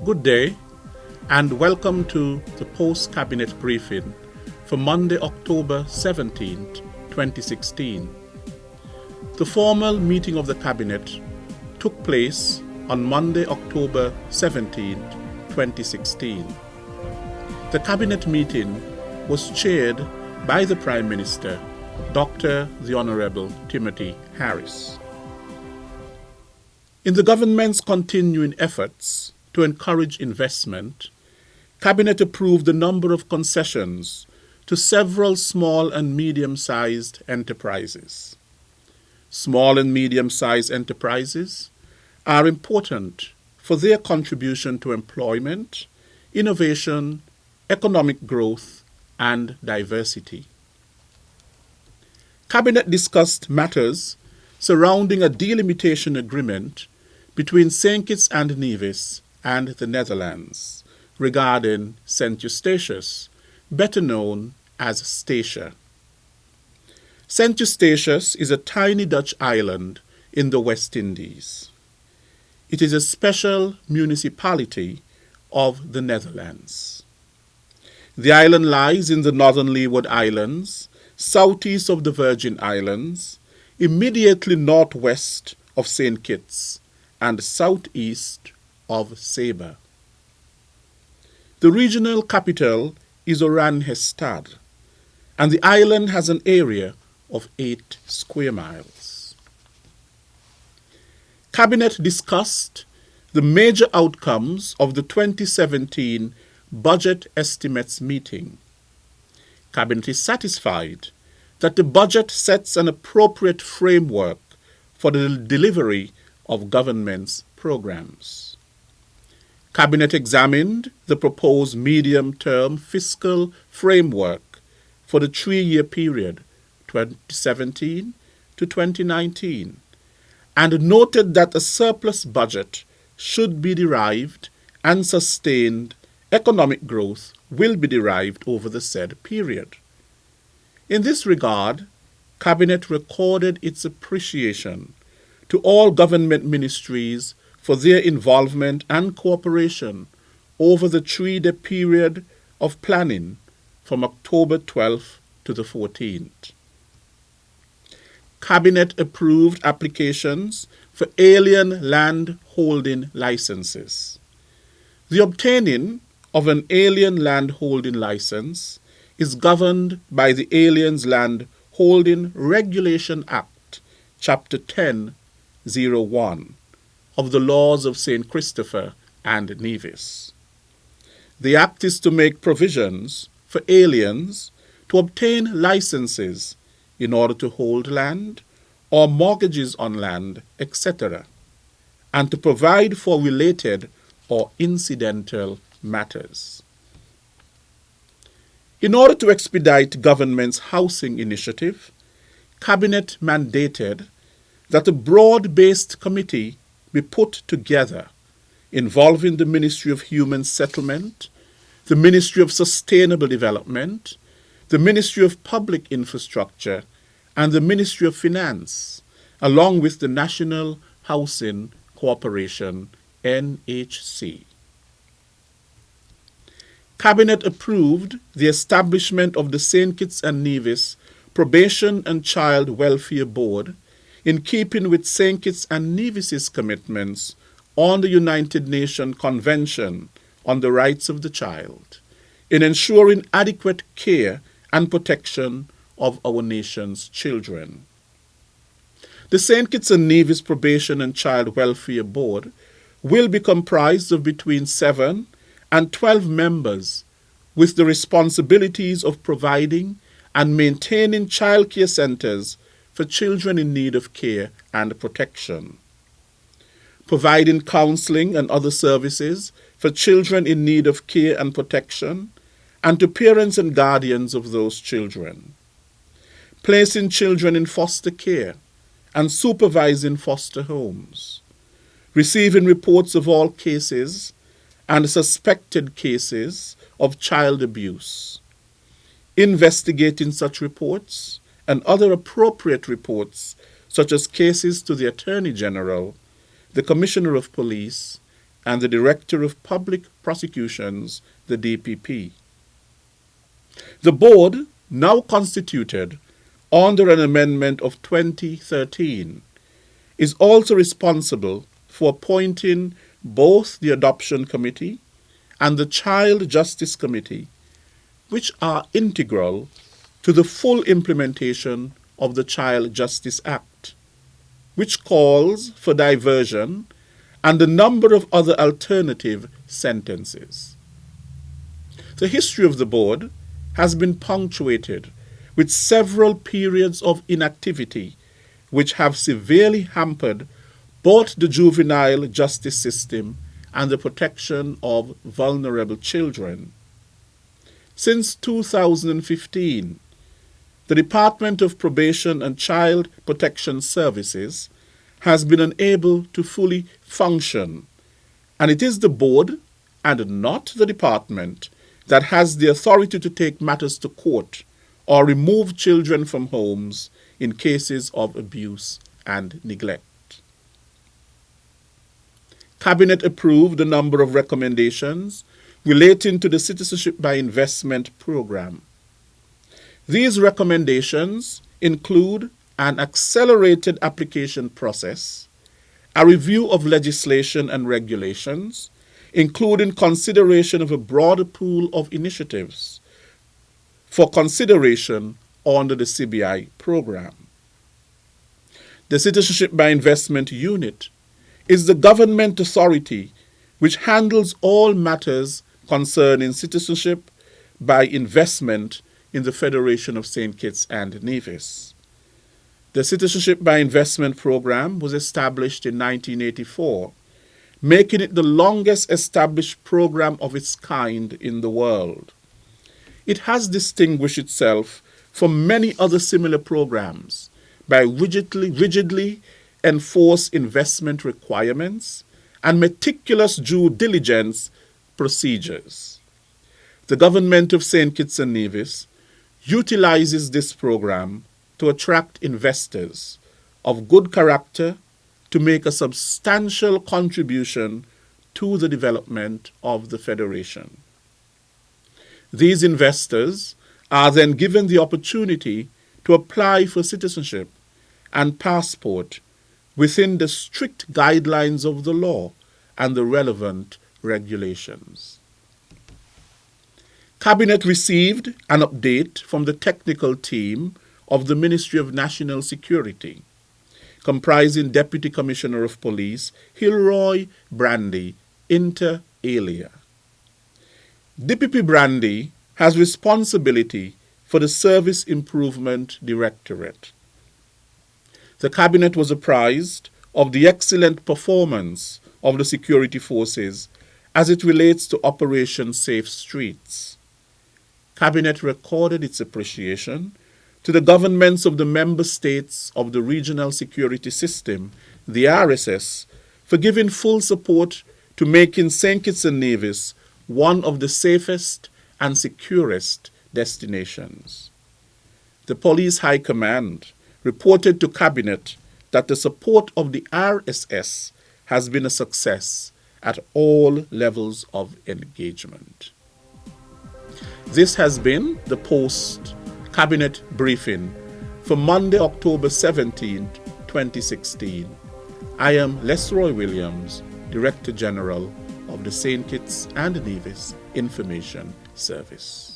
Good day and welcome to the post-cabinet briefing for Monday, October 17th, 2016. The formal meeting of the cabinet took place on Monday, October 17th, 2016. The cabinet meeting was chaired by the Prime Minister, Dr. the Honorable Timothy Harris. In the government's continuing efforts to encourage investment, Cabinet approved a number of concessions to several small and medium-sized enterprises. Small and medium-sized enterprises are important for their contribution to employment, innovation, economic growth, and diversity. Cabinet discussed matters surrounding a delimitation agreement between St. Kitts and Nevis and the Netherlands regarding St. Eustatius, better known as Statia. St. Eustatius is a tiny Dutch island in the West Indies. It is a special municipality of the Netherlands. The island lies in the northern Leeward Islands, southeast of the Virgin Islands, immediately northwest of St. Kitts, and southeast of Saba. The regional capital is Oranjestad, and the island has an area of 8 square miles. Cabinet discussed the major outcomes of the 2017 Budget Estimates meeting. Cabinet is satisfied that the budget sets an appropriate framework for the delivery of government's programs. Cabinet examined the proposed medium-term fiscal framework for the 3-year period 2017 to 2019 and noted that a surplus budget should be derived and sustained economic growth will be derived over the said period. In this regard, Cabinet recorded its appreciation to all government ministries for their involvement and cooperation over the 3-day period of planning from October 12th to the 14th. Cabinet approved applications for alien land holding licenses. The obtaining of an alien land holding license is governed by the Aliens Land Holding Regulation Act, Chapter 10(01) of the laws of St. Christopher and Nevis. The act is to make provisions for aliens to obtain licenses in order to hold land or mortgages on land, etc., and to provide for related or incidental matters. In order to expedite government's housing initiative, Cabinet mandated that a broad-based committee be put together involving the Ministry of Human Settlement, the Ministry of Sustainable Development, the Ministry of Public Infrastructure, and the Ministry of Finance, along with the National Housing Corporation, NHC. Cabinet approved the establishment of the St. Kitts and Nevis Probation and Child Welfare Board in keeping with St. Kitts and Nevis's commitments on the United Nations Convention on the Rights of the Child, in ensuring adequate care and protection of our nation's children. The St. Kitts and Nevis Probation and Child Welfare Board will be comprised of between 7 and 12 members with the responsibilities of providing and maintaining child care centers for children in need of care and protection, providing counseling and other services for children in need of care and protection, and to parents and guardians of those children, placing children in foster care and supervising foster homes, receiving reports of all cases and suspected cases of child abuse, investigating such reports and other appropriate reports, such as cases to the Attorney General, the Commissioner of Police, and the Director of Public Prosecutions, the DPP. The board, now constituted under an amendment of 2013, is also responsible for appointing both the Adoption Committee and the Child Justice Committee, which are integral to the full implementation of the Child Justice Act, which calls for diversion and a number of other alternative sentences. The history of the board has been punctuated with several periods of inactivity which have severely hampered both the juvenile justice system and the protection of vulnerable children. Since 2015, the Department of Probation and Child Protection Services has been unable to fully function, and it is the board and not the department that has the authority to take matters to court or remove children from homes in cases of abuse and neglect. Cabinet approved a number of recommendations relating to the Citizenship by Investment program. These recommendations include an accelerated application process, a review of legislation and regulations, including consideration of a broader pool of initiatives for consideration under the CBI program. The Citizenship by Investment Unit is the government authority which handles all matters concerning citizenship by investment in the Federation of St. Kitts and Nevis. The Citizenship by Investment program was established in 1984, making it the longest established program of its kind in the world. It has distinguished itself from many other similar programs by rigidly enforced investment requirements and meticulous due diligence procedures. The government of St. Kitts and Nevis utilizes this program to attract investors of good character to make a substantial contribution to the development of the Federation. These investors are then given the opportunity to apply for citizenship and passport within the strict guidelines of the law and the relevant regulations. Cabinet received an update from the technical team of the Ministry of National Security, comprising Deputy Commissioner of Police Hilroy Brandy, inter alia. DPP Brandy has responsibility for the Service Improvement Directorate. The Cabinet was apprised of the excellent performance of the security forces as it relates to Operation Safe Streets. Cabinet recorded its appreciation to the governments of the member states of the Regional Security System, the RSS, for giving full support to making St. Kitts and Nevis one of the safest and securest destinations. The Police High Command reported to Cabinet that the support of the RSS has been a success at all levels of engagement. This has been the post-Cabinet briefing for Monday, October 17, 2016. I am Lesroy Williams, Director General of the St. Kitts and Nevis Information Service.